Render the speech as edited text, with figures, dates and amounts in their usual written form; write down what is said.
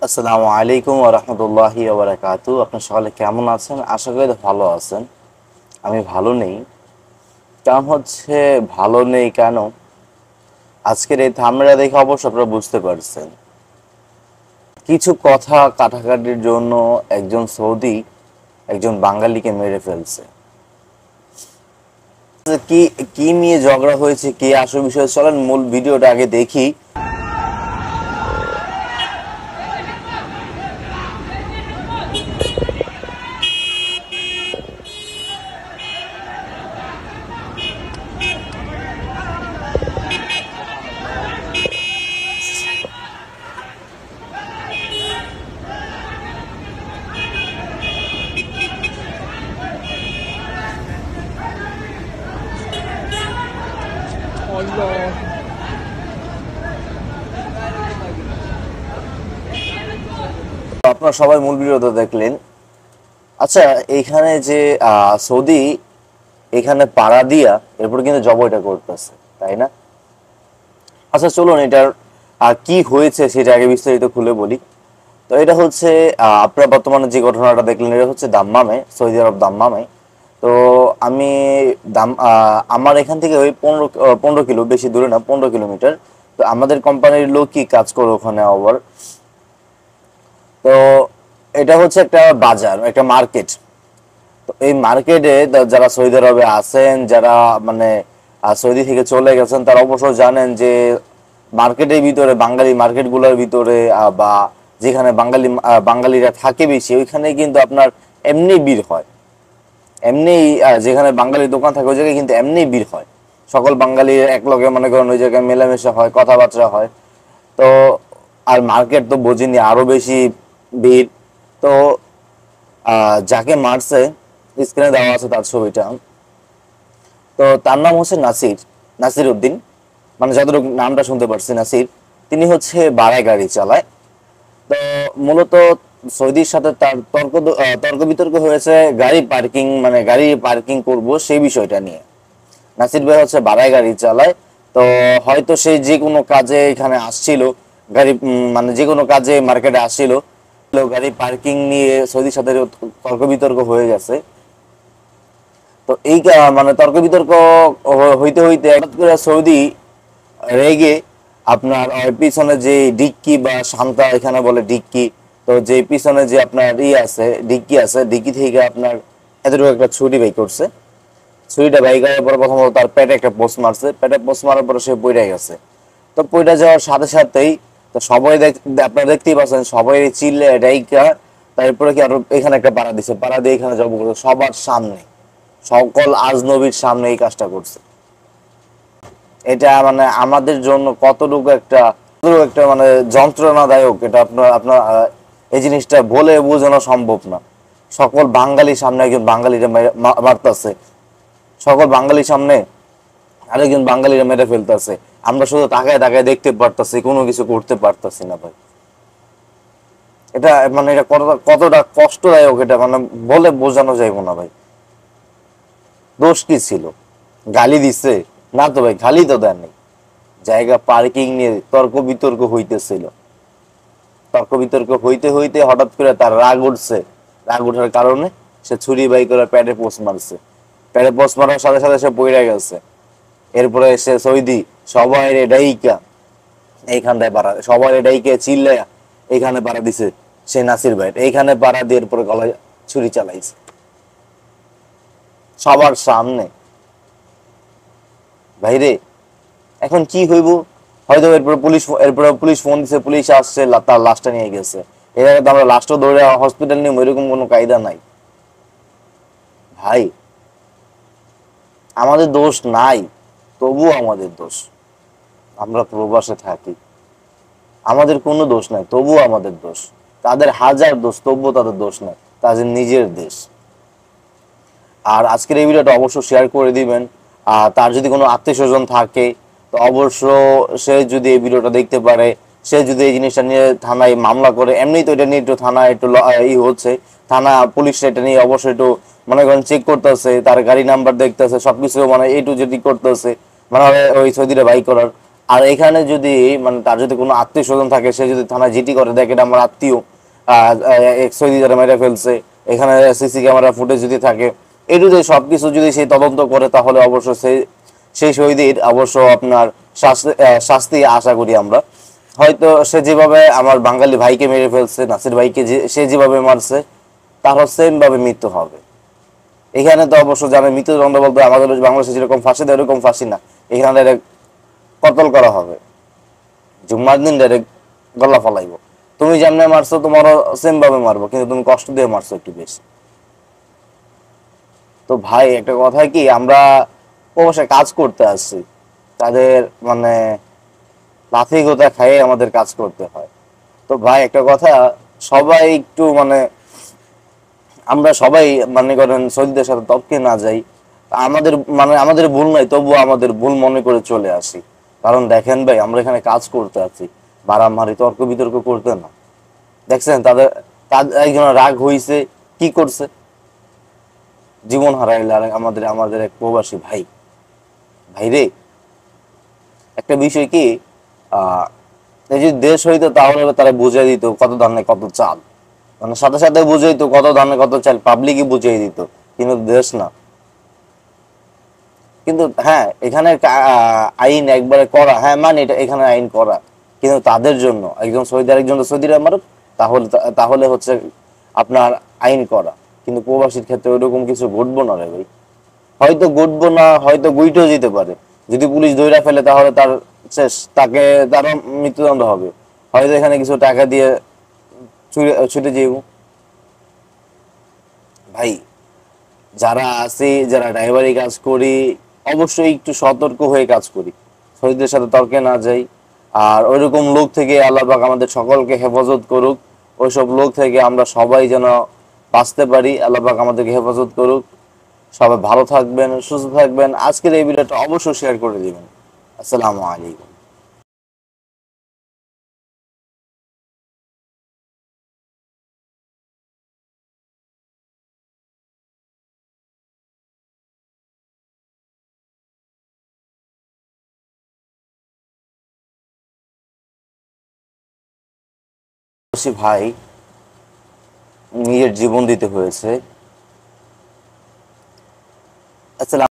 আসসালামু আলাইকুম ওয়া রাহমাতুল্লাহি ওয়া বারাকাতুহু। আপনারা সকলে কেমন আছেন? আশা করি ভালো আছেন। আমি ভালো নেই। কারণ হচ্ছে ভালো নেই কেন? আজকের এই থাম্বনেলটা দেখে অবশ্য আপনারা বুঝতে পারছেন। কিছু কথা কাটাকাটির জন্য একজন সৌদি একজন বাঙালিকে মেরে ফেলছে। কি কি নিয়ে ঝগড়া হয়েছে, কি আসল বিষয়, চলেন মূল ভিডিওটা আগে দেখি। আপনারা সবাই মূল ভিডিওটা দেখলেন। আচ্ছা, এইখানে যে সৌদি এখানে পাড়া দিয়া এরপর কিন্তু জবটা করতেছে, তাই না? আচ্ছা চলুন এটার কি হয়েছে সেটা আগে বিস্তারিত খুলে বলি। তো এটা হচ্ছে আপনারা বর্তমানে যে ঘটনাটা দেখলেন, এটা হচ্ছে দাম্মামে, সৌদি আরব দাম্মামে। তো আমি আমার এখান থেকে ওই 15 কিলো, বেশি দূরে না, 15 কিলোমিটার। তো আমাদের কোম্পানির লোক কি কাজ করে ওখানে আবার। তো এটা হচ্ছে একটা বাজার, একটা মার্কেট। তো এই মার্কেটে যারা সৌদি আরবে আছেন, যারা মানে সৌদি থেকে চলে গেছেন, তারা অবশ্যই জানেন যে মার্কেটের ভিতরে, বাঙালি মার্কেটগুলোর ভিতরে বা যেখানে বাঙালিরা থাকে বেশি, ওইখানে কিন্তু আপনার এমনি ভিড় হয়। এমনি যেখানে বাঙালি দোকান থাকে ওই জায়গায় কিন্তু এমনি ভিড় হয়। সকল বাঙালি এক লগে মনে করেন ওই জায়গায় মেলামেশা হয়, কথাবার্তা হয়। তো আর মার্কেট তো বোঝেনি, আরো বেশি ভিড়। তো যাকে মারছে স্ক্রিনে দেওয়া আছে তার ছবিটা। তো তার নাম হচ্ছে নাসির, নাসির উদ্দিন, মানে যতটুকু নামটা শুনতে পারছি নাসির। তিনি হচ্ছে বাড়ায় গাড়ি চালায়। তো মূলত সৌদির সাথে তার তর্ক বিতর্ক হয়েছে গাড়ি পার্কিং, মানে গাড়ি পার্কিং করব সেই বিষয়টা নিয়ে। নাসির ভাই হচ্ছে বাড়ায় গাড়ি চালায়। তো হয়তো সে যে কোনো কাজে এখানে আসছিল, গাড়ি মানে যে কোনো কাজে মার্কেটে আসছিল, গাড়ি পার্কিং নিয়ে সৌদির সাথে তর্ক বিতর্ক হয়ে গেছে। তো এই মানে তর্ক বিতর্ক হইতে হইতে হঠাৎ করে সৌদি রেগে আপনার পিছনে যে ডিক্কি বা শান্তা এখানে বলে ডিক্কি, তো যে পিছনে যে আপনার আছে ডিক্কি আছে, ডিক্কি থেকে আপনার এতটুকু একটা ছুরি বের করছে। ছুরিটা বাই করার পর প্রথমত তার পেটে একটা পোস্ট মারছে, পেটে পোস্ট মারার পরে সে পড়ে গেছে। তো পড়ে যাওয়ার সাথে সাথেই তো সবাই আপনারা দেখতেই পাচ্ছেন, সবাই চিল্লে ডাইকা তারপরে কি আরো এখানে একটা পাড়া দিছে, পাড়া দিয়ে এখানে জব করছে সবার সামনে, সকল আজনবীর সামনে এই কাজটা করছে। এটা মানে আমাদের জন্য কতটুকু একটা মানে যন্ত্রণাদায়ক, এটা আপনার আপনার এই জিনিসটা বলে বোঝানো সম্ভব না। সকল বাঙালির সামনে একজন বাঙালিরা মারতাছে, সকল বাঙালির সামনে আরেকজন বাঙালিরা মেরে ফেলতেছে। আমরা শুধু তাকায় তাকায় দেখতে পারতাছি, কোনো কিছু করতে পারতাছি না ভাই। এটা মানে এটা কতটা কষ্টদায়ক, এটা মানে বলে বোঝানো যাইব না ভাই। দোষ কি ছিল? গালি দিছে? না তো ভাই, গালি তো দেননি। জায়গা পার্কিং নিয়ে তর্ক বিতর্ক হইতেছিল। তর্ক বিতর্ক হইতে হইতে হঠাৎ করে তার রাগ উঠছে। রাগ উঠার কারণে সে ছুরি বাই করে প্যাডে পোস্ট মারছে। প্যাডে পোস্ট মারার সাথে সাথে সে পইড়া গেছে। এরপরে সে সৌদি সবাই রে ডাইকা এইখানটায় পাড়া, সবাই রে ডাইকে চিল্লে এইখানে পাড়া দিছে। সে নাসির ভাই এইখানে পাড়া দিয়ে এরপরে গলায় ছুরি চালাইছে সবার সামনে। ভাইরে, এখন কি হইব? হয়তো এরপরে পুলিশ ফোন দিছে, পুলিশ আসছে, তার লাশটা নিয়ে গেছে। এর আগে তো আমরা লাশটা ধরে হসপিটাল নিয়ে এরকম কোনো কায়দা নাই ভাই। আমাদের দোষ নাই, তবুও আমাদের দোষ। আমরা প্রবাসে থাকি, আমাদের কোনো দোষ নাই, তবুও আমাদের দোষ। তাদের হাজার দোষ, তবুও তাদের দোষ নাই, তাদের নিজের দেশ। আর আজকের এই ভিডিওটা অবশ্যই শেয়ার করে দিবেন। আর তার যদি কোনো আত্মীয় স্বজন থাকে তো অবশ্য সে যদি এই ভিডিওটা দেখতে পারে, সে যদি এই জিনিসটা নিয়ে থানায় মামলা করে, এমনি তো এটা নিয়ে একটু থানায় একটু হচ্ছে, থানা পুলিশ এটা নিয়ে অবশ্যই একটু মনে করেন চেক করতেছে, তার গাড়ি নাম্বার দেখতেছে, সবকিছু মানে একটু যদি করতেছে, মানে ওই সৌদিরা বাই করার। আর এখানে যদি মানে তার যদি কোনো আত্মীয় স্বজন থাকে, সে যদি থানায় জিডি করে, দেখ এটা আমার আত্মীয়, সৌদি যারা মেরে ফেলছে, এখানে সিসি ক্যামেরা ফুটেজ যদি থাকে, এটু যদি সবকিছু যদি সে তদন্ত করে, তাহলে অবশ্য সেই শহীদের অবশ্য আপনার শাস্তি আশা করি আমরা। হয়তো সে যেভাবে আমার বাঙালি ভাইকে মেরে ফেলছে, নাসির ভাইকে সে যেভাবে মারছে, তারও সেম ভাবে মৃত্যু হবে। এখানে তো অবশ্য জানে মৃত্যুদণ্ড বলতে আমাদের বাংলাদেশে যেরকম ফাঁসি দেয় ওরকম ফাঁসি না, এখানে ডাইরেক্ট কতল করা হবে, জুম্মার দিন ডাইরেক্ট গলা ফলাইব। তুমি যেমনে মারছো তোমারও সেম ভাবে মারবো, কিন্তু তুমি কষ্ট দিয়ে মারছো একটু বেশি। তো ভাই একটা কথা কি, আমরা অবশ্যই কাজ করতে আসছি, তাদের মানে লাথি গোতা খাইয়ে আমাদের কাজ করতে হয়। তো ভাই একটা কথা, সবাই একটু মানে আমরা সবাই মনে করেন সৌদিদের সাথে তর্কে না যাই, আমাদের মানে আমাদের ভুল নাই, তবুও আমাদের ভুল মনে করে চলে আসি। কারণ দেখেন ভাই, আমরা এখানে কাজ করতে আছি, মারামারি তর্ক বিতর্ক করতে না। দেখছেন তাদের তাদের একজন রাগ হইছে, কি করছে, জীবন হারাইলে আর আমাদের আমাদের এক প্রবাসী ভাই। ভাই রে, একটা বিষয় কি, আহ এই যদি দেশ হইতো তাহলে তারা বুঝিয়ে দিত কত ধানে কত চাল, মানে সাথে সাথে বুঝিয়ে দিত কত ধানে কত চাল, পাবলিকই বুঝিয়ে দিত। কিন্তু দেশ না। কিন্তু হ্যাঁ, এখানে আইন একবারে করা, হ্যাঁ মানে এটা এখানে আইন করা, কিন্তু তাদের জন্য একজন সৌদি আরেকজন সৌদিরা মারুক, তাহলে তাহলে হচ্ছে আপনার আইন করা। কিন্তু প্রবাসীর ক্ষেত্রে ওইরকম কিছু ঘটবো না রে ভাই। হয়তো ঘটবো না, হয়তো গুইটেও যেতে পারে। যদি পুলিশ ধইরা ফেলে তাহলে তার শেষ, তাকে তার মৃত্যুদণ্ড হবে। হয়তো এখানে কিছু টাকা দিয়ে ছুটে যাইব। ভাই যারা আছি, যারা ড্রাইভারি কাজ করি, অবশ্যই একটু সতর্ক হয়ে কাজ করি, শহীদদের সাথে তর্কে না যাই। আর ওইরকম লোক থেকে আল্লাহ পাক আমাদের সকলকে হেফাজত করুক। ওইসব লোক থেকে আমরা সবাই যেন বাঁচতে পারি, আল্লাহ পাক আমাদেরকে হেফাজত করুক। সবাই ভালো থাকবেন, সুস্থ থাকবেন। আজকের এই ভিডিওটা অবশ্যই শেয়ার করে দিবেন। আসসালামু আলাইকুম। ভাই নিজের জীবন দিতে হয়েছে। আসসালাম।